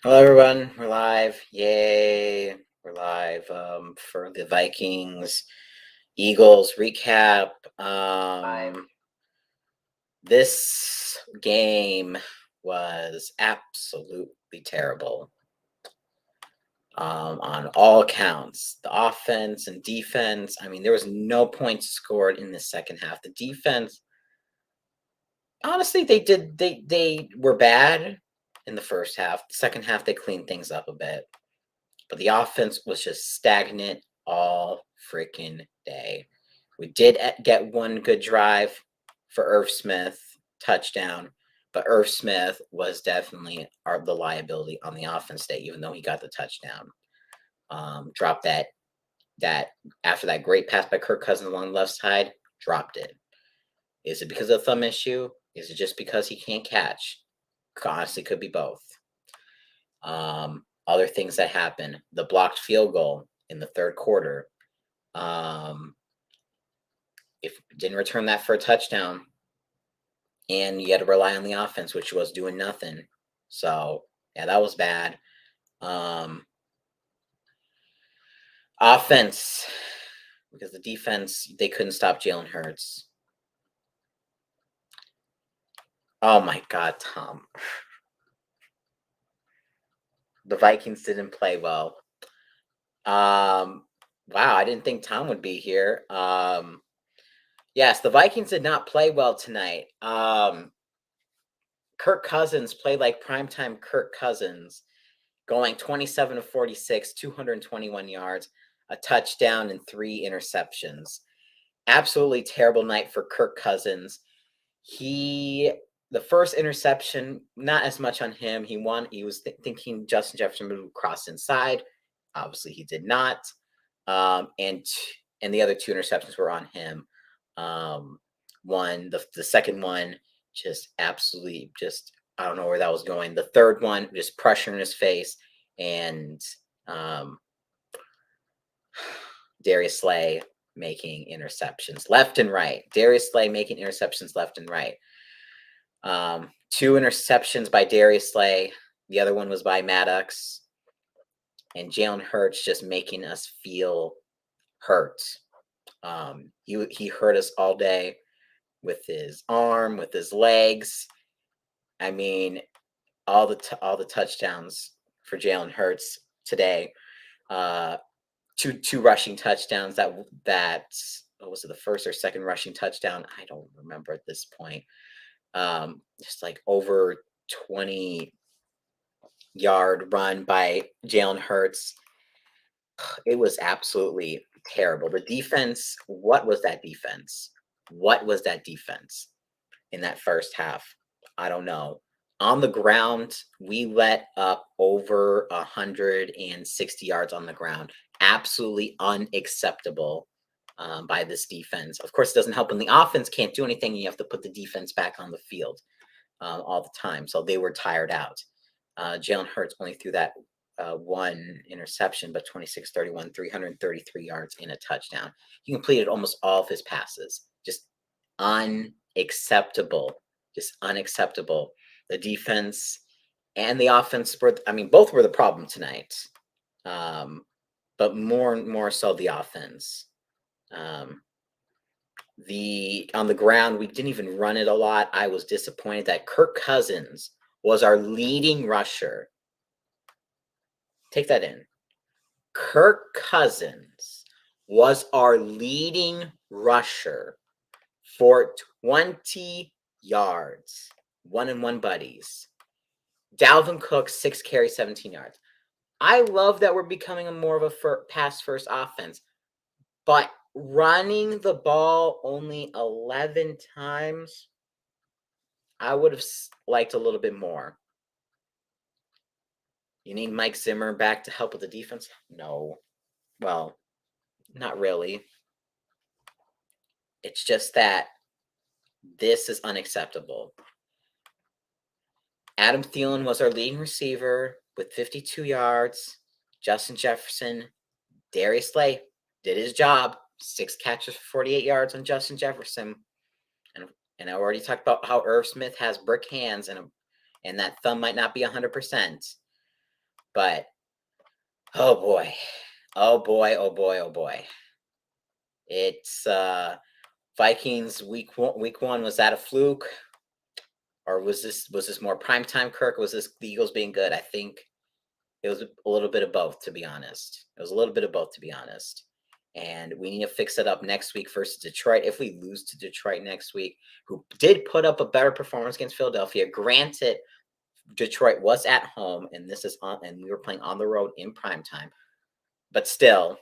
Hello, everyone. We're live. Yay. We're live for the Vikings Eagles recap. This game was absolutely terrible on all accounts. The offense and defense. I mean, there was no points scored in the second half. The defense, honestly, they were bad in the first half. The second half, they cleaned things up a bit. But the offense was just stagnant all freaking day. We did get one good drive for Irv Smith, touchdown, but Irv Smith was definitely the liability on the offense day, even though he got the touchdown. Dropped that after that great pass by Kirk Cousins along the left side, dropped it. Is it because of the thumb issue? Is it just because he can't catch? Honestly, could be both. Other things that happen, the blocked field goal in the third quarter. If didn't return that for a touchdown, and you had to rely on the offense, which was doing nothing. So yeah, that was bad. Offense, because the defense, they couldn't stop Jalen Hurts. Oh my God, Tom. The Vikings didn't play well. Wow, I didn't think Tom would be here. Yes, the Vikings did not play well tonight. Kirk Cousins played like primetime Kirk Cousins, going 27 of 46, 221 yards, a touchdown, and 3 interceptions. Absolutely terrible night for Kirk Cousins. The first interception, not as much on him. He was thinking Justin Jefferson would cross inside. Obviously, he did not. And the other 2 interceptions were on him. The second one, just absolutely I don't know where that was going. The third one, just pressure in his face, and Darius Slay making interceptions left and right. Darius Slay making interceptions left and right. 2 interceptions by Darius Slay. The other one was by Maddox. And Jalen Hurts just making us feel hurt. He hurt us all day with his arm, with his legs. I mean, all the touchdowns for Jalen Hurts today. Two rushing touchdowns. That what was it, the first or second rushing touchdown? I don't remember at this point. Just like over 20-yard run by Jalen Hurts. It was absolutely terrible. The defense, what was that defense? What was that defense in that first half? I don't know. On the ground, we let up over 160 yards on the ground. Absolutely unacceptable by this defense. Of course, it doesn't help when the offense can't do anything. You have to put the defense back on the field all the time. So they were tired out. Jalen Hurts only threw that 1 interception, but 26-31, 333 yards in a touchdown. He completed almost all of his passes. Just unacceptable. Just unacceptable. The defense and the offense both were the problem tonight. But more so the offense. On the ground, we didn't even run it a lot. I was disappointed that Kirk Cousins was our leading rusher. Take that in. Kirk Cousins was our leading rusher for 20 yards. 1-and-1 buddies. Dalvin Cook, 6 carries, 17 yards. I love that we're becoming more of a pass-first offense, but running the ball only 11 times, I would have liked a little bit more. You need Mike Zimmer back to help with the defense? No. Well, not really. It's just that this is unacceptable. Adam Thielen was our leading receiver with 52 yards. Justin Jefferson, Darius Slay did his job. 6 catches for 48 yards on Justin Jefferson. And I already talked about how Irv Smith has brick hands and that thumb might not be 100%. But oh boy. Oh boy, oh boy, oh boy. It's Vikings week 1, was that a fluke? Or was this more primetime Kirk? Was this the Eagles being good? I think it was a little bit of both, to be honest. It was a little bit of both, to be honest. And we need to fix it up next week versus Detroit. If we lose to Detroit next week, who did put up a better performance against Philadelphia, granted, Detroit was at home, and this is on, and we were playing on the road in prime time. But still,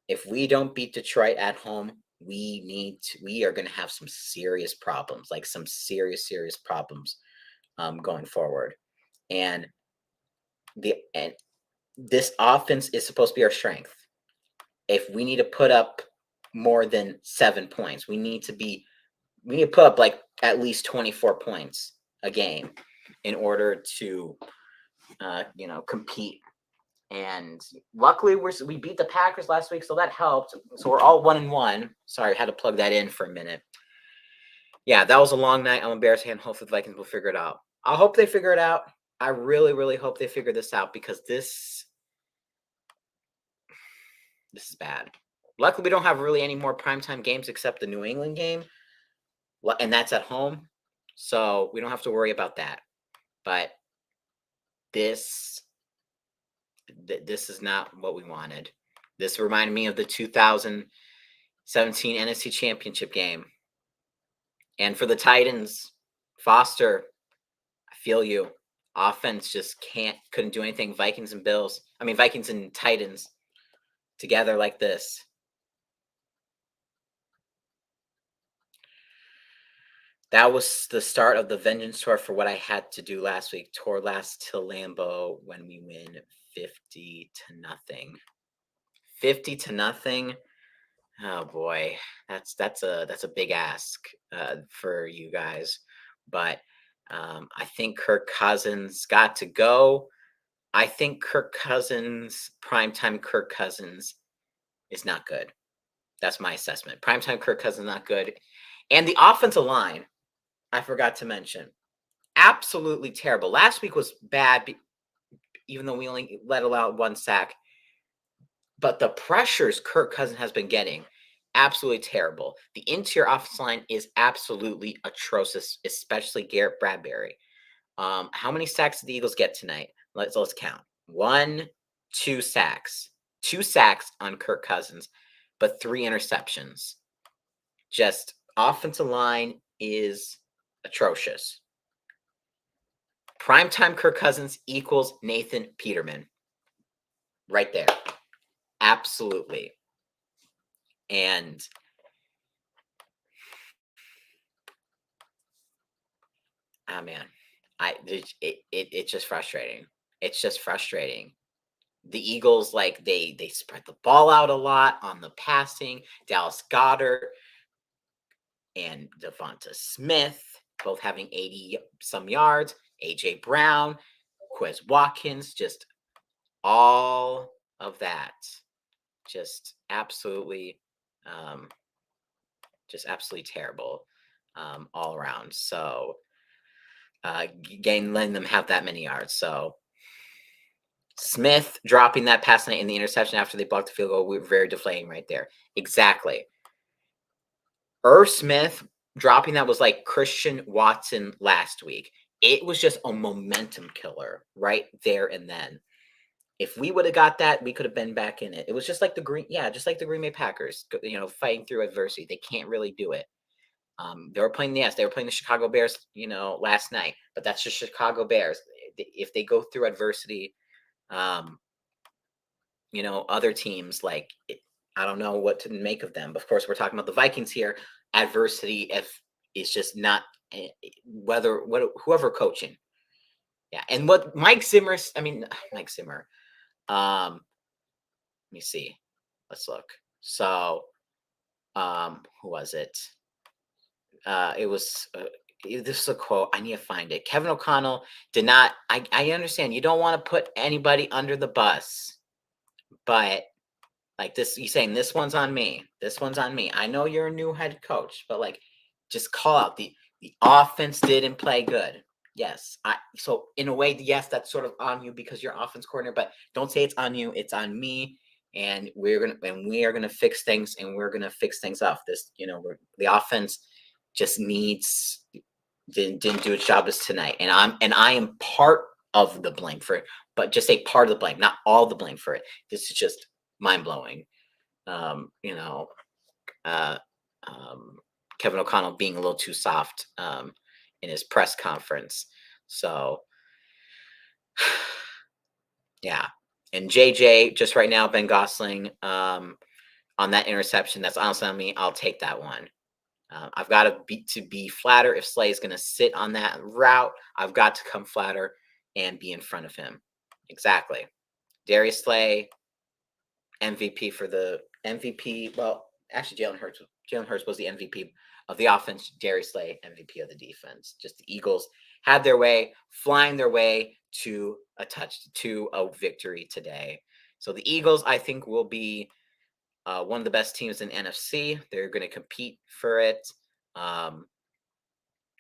if we don't beat Detroit at home, we are going to have some serious problems, like some serious problems going forward. And this offense is supposed to be our strength. If we need to put up more than 7 points, we need to put up like at least 24 points a game in order to compete. And luckily we beat the Packers last week, so that helped. So we're all 1-1. Sorry, I had to plug that in for a minute. Yeah, that was a long night. I'm a Bears fan. Hopefully the Vikings will figure it out. I hope they figure it out. I really hope they figure this out, because this is bad. Luckily, we don't have really any more primetime games except the New England game, and that's at home, so we don't have to worry about that. But this is not what we wanted. This reminded me of the 2017 NFC Championship game. And for the Titans, Foster, I feel you. Offense just couldn't do anything. Vikings and Titans together like this. That was the start of the vengeance tour for what I had to do last week. Tour lasts till Lambeau when we win 50-0. 50-0. Oh boy, that's a big ask for you guys. But I think Kirk Cousins got to go. I think primetime Kirk Cousins is not good. That's my assessment. Primetime Kirk Cousins not good. And the offensive line, I forgot to mention, absolutely terrible. Last week was bad, even though we only let allow 1 sack. But the pressures Kirk Cousins has been getting, absolutely terrible. The interior offensive line is absolutely atrocious, especially Garrett Bradbury. How many sacks did the Eagles get tonight? Let's count. 1, 2 sacks. 2 sacks on Kirk Cousins, but 3 interceptions. Just offensive line is atrocious. Primetime Kirk Cousins equals Nathan Peterman. Right there. Absolutely. And man, it's just frustrating. It's just frustrating. The Eagles, like, they spread the ball out a lot on the passing. Dallas Goedert and Devonta Smith both having 80-some yards. A.J. Brown, Quez Watkins, just all of that. Just absolutely terrible all around. So letting them have that many yards. So Smith dropping that pass in the interception after they blocked the field goal, we were very deflating right there. Exactly. Irv Smith dropping that was like Christian Watson last week. It was just a momentum killer right there and then. If we would have got that, we could have been back in it. It was just like the Green Bay Packers, fighting through adversity. They can't really do it. They were playing the Chicago Bears, last night, but that's just Chicago Bears. If they go through adversity, other teams, like, I don't know what to make of them. Of course, we're talking about the Vikings here. Adversity, if it's just not whoever coaching. Yeah, and what Mike Zimmer. Let me see. Let's look. So, who was it? It was. This is a quote. I need to find it. Kevin O'Connell did not. I understand you don't want to put anybody under the bus, but like this, he's saying this one's on me. This one's on me. I know you're a new head coach, but like, just call out the offense didn't play good. Yes. So in a way, yes, that's sort of on you because you're offense coordinator, but don't say it's on you. It's on me. And we are gonna fix things, and we're gonna fix things up. The offense just didn't do its job as tonight, and I am part of the blame for it, but just say part of the blame, not all the blame for it. This is just mind blowing. You know, uh, um, Kevin O'Connell being a little too soft in his press conference. So, yeah. And JJ, just right now, Ben Gosling on that interception, that's honestly on me. I'll take that one. I've got to be flatter. If Slay is going to sit on that route, I've got to come flatter and be in front of him. Exactly. Darius Slay, MVP for the MVP. Well, actually, Jalen Hurts was the MVP of the offense. Darius Slay, MVP of the defense. Just the Eagles had their way, flying their way to a victory today. So the Eagles, I think, will be one of the best teams in NFC. They're going to compete for it. And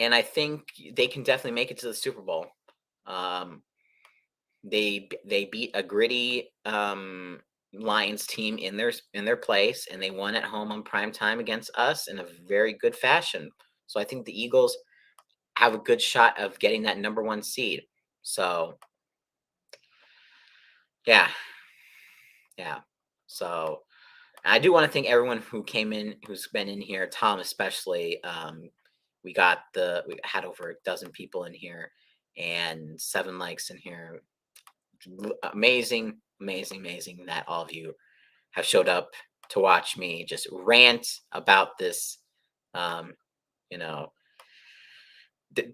I think they can definitely make it to the Super Bowl. They beat a gritty Lions team in their place, and they won at home on prime time against us in a very good fashion. So I think the Eagles have a good shot of getting that number one seed. So yeah. So I do want to thank everyone who came in, who's been in here, Tom especially. We had over a dozen people in here and 7 likes in here. Amazing that all of you have showed up to watch me just rant about this, you know,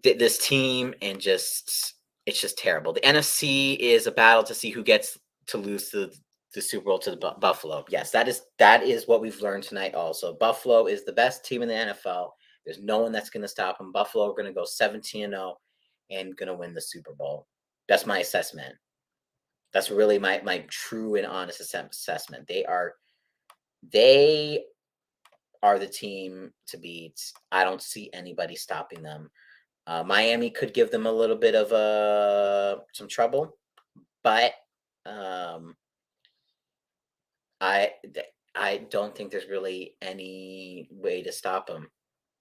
this team, and it's just terrible. The NFC is a battle to see who gets to lose the Super Bowl to the Buffalo. Yes, that is what we've learned tonight. Also, Buffalo is the best team in the NFL. There's no one that's going to stop them. Buffalo are going to go 17-0 and going to win the Super Bowl. That's my assessment. That's really my true and honest assessment. They are the team to beat. I don't see anybody stopping them. Miami could give them a little bit of some trouble, but I don't think there's really any way to stop them.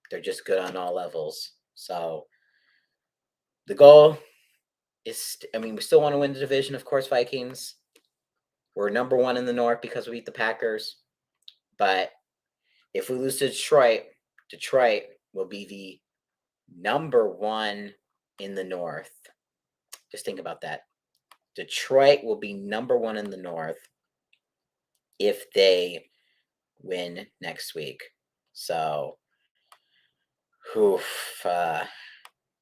They're just good on all levels. So the goal is, we still want to win the division, of course, Vikings. We're number one in the North because we beat the Packers. But if we lose to Detroit will be the number one in the North. Just think about that. Detroit will be number one in the North if they win next week. So,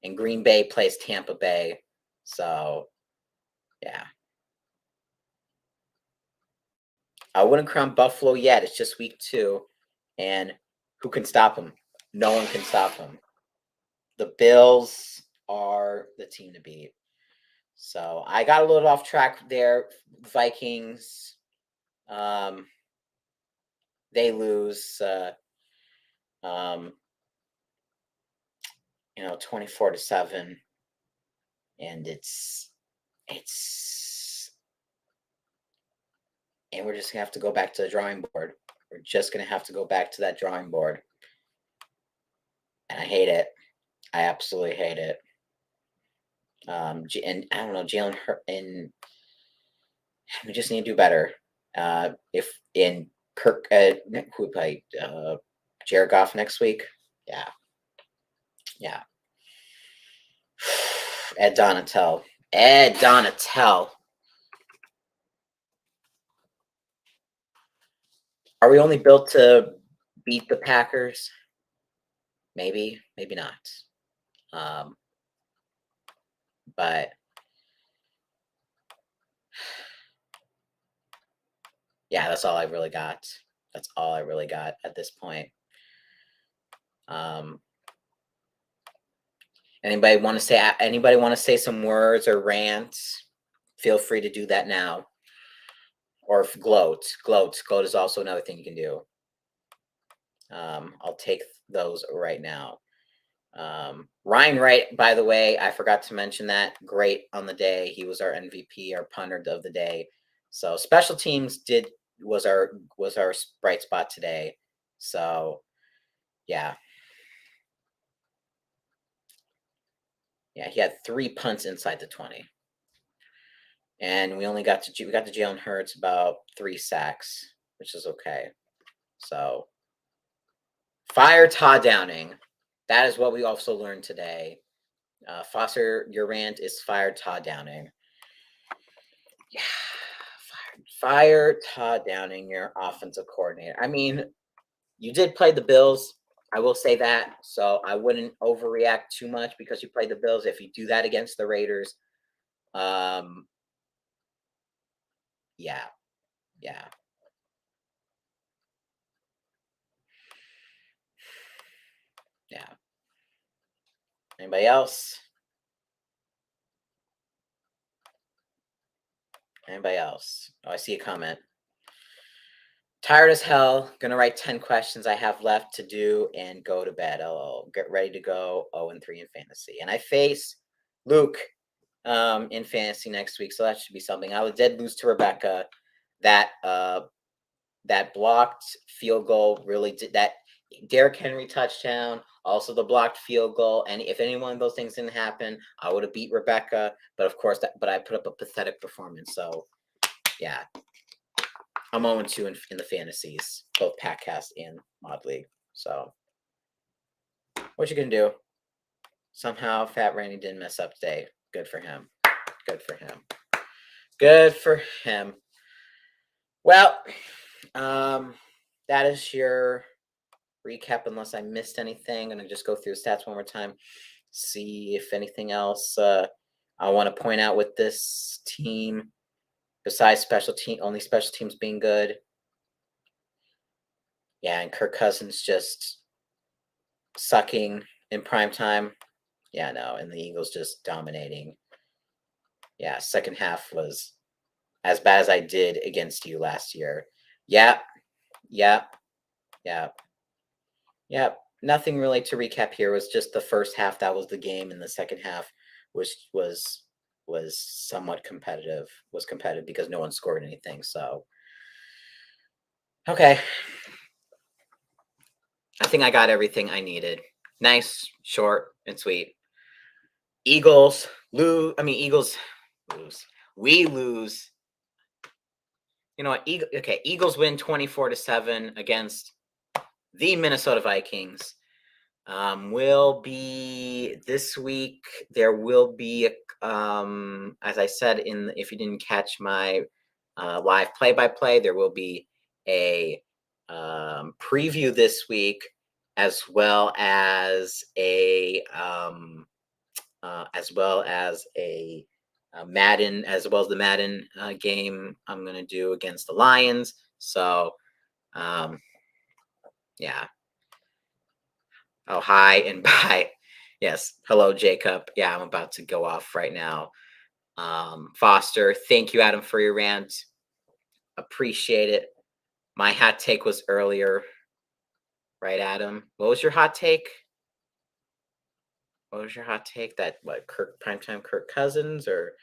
and Green Bay plays Tampa Bay. So, yeah. I wouldn't crown Buffalo yet. It's just week 2. And who can stop them? No one can stop them. The Bills are the team to beat. So I got a little off track there. Vikings, they lose, 24-7, and and we're just gonna have to go back to the drawing board. We're just gonna have to go back to that drawing board, and I hate it. I absolutely hate it. And I don't know, Jalen Hurts, and we just need to do better. If in Kirk, who play Jared Goff next week? Yeah. Ed Donatel. Are we only built to beat the Packers? Maybe, maybe not. But yeah, that's all I really got. That's all I really got at this point. Anybody want to say some words or rants? Feel free to do that now. Or if gloat is also another thing you can do. I'll take those right now. Ryan Wright, by the way, I forgot to mention that. Great on the day. He was our MVP, our punter of the day. So special teams was our bright spot today. So yeah. Yeah, he had 3 punts inside the 20. And we got to Jalen Hurts about 3 sacks, which is okay. So fire Todd Downing. That is what we also learned today. Foster, your rant is fired Todd Downing. Yeah, fire Todd Downing, your offensive coordinator. I mean, you did play the Bills. I will say that. So I wouldn't overreact too much because you played the Bills. If you do that against the Raiders, yeah, yeah. Yeah. Anybody else? Anybody else? Oh, I see a comment. Tired as hell. Gonna write 10 questions I have left to do and go to bed. I'll get ready to go 0-3 in fantasy. And I face Luke in fantasy next week. So that should be something. I did lose to Rebecca. That blocked field goal really did that. Derrick Henry touchdown, also the blocked field goal. And if any one of those things didn't happen, I would have beat Rebecca. But of course, but I put up a pathetic performance. So yeah, I'm 0-2 in the fantasies, both Packcast and Mod League. So what you gonna do? Somehow Fat Randy didn't mess up today. Good for him. Good for him. Good for him. Well, that is your recap. Unless I missed anything, I'm gonna just go through the stats one more time, see if anything else I want to point out with this team besides only special teams being good. Yeah, and Kirk Cousins just sucking in prime time. Yeah, no, and the Eagles just dominating. Yeah, second half was as bad as I did against you last year. Yeah, yeah, yeah, yeah. Nothing really to recap here. It was just the first half that was the game, and the second half was somewhat competitive. Was competitive because no one scored anything. So okay, I think I got everything I needed. Nice, short, and sweet. Eagles lose. I mean, Eagles lose. We lose. You know what? Eagles win 24-7 against the Minnesota Vikings. Will be this week. There will be, as I said, if you didn't catch my live play-by-play, there will be a preview this week, as well as a Madden, as well as the Madden game I'm going to do against the Lions. So, yeah. Oh, hi and bye. Yes. Hello, Jacob. Yeah, I'm about to go off right now. Foster, thank you, Adam, for your rant. Appreciate it. My hot take was earlier, right, Adam? What was your hot take? What was your hot take? That primetime Kirk Cousins, or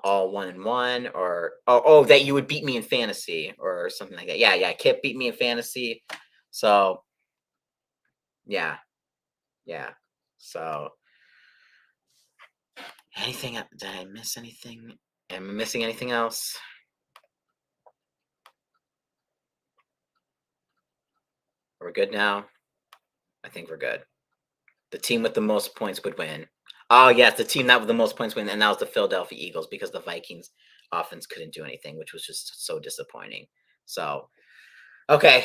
all 1-1, or that you would beat me in fantasy or something like that. Yeah, Kip beat me in fantasy. So yeah. So anything? Did I miss anything? Am I missing anything else? Are we good now? I think we're good. The team with the most points would win. Oh yes, the team that with the most points win, and that was the Philadelphia Eagles, because the Vikings offense couldn't do anything, which was just so disappointing. So okay,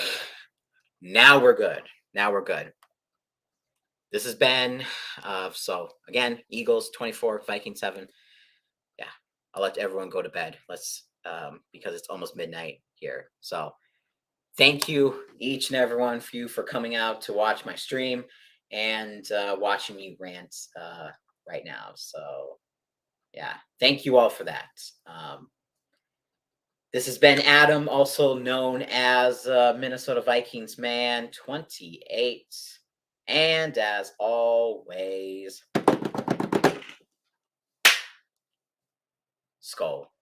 now we're good. This has been so again, Eagles 24, Vikings 7. Yeah, I'll let everyone go to bed. Let's because it's almost midnight here. So thank you each and everyone for coming out to watch my stream and watching me rant right now. So yeah, thank you all for that. This has been Adam, also known as Minnesota Vikings Man 28. And as always, skull.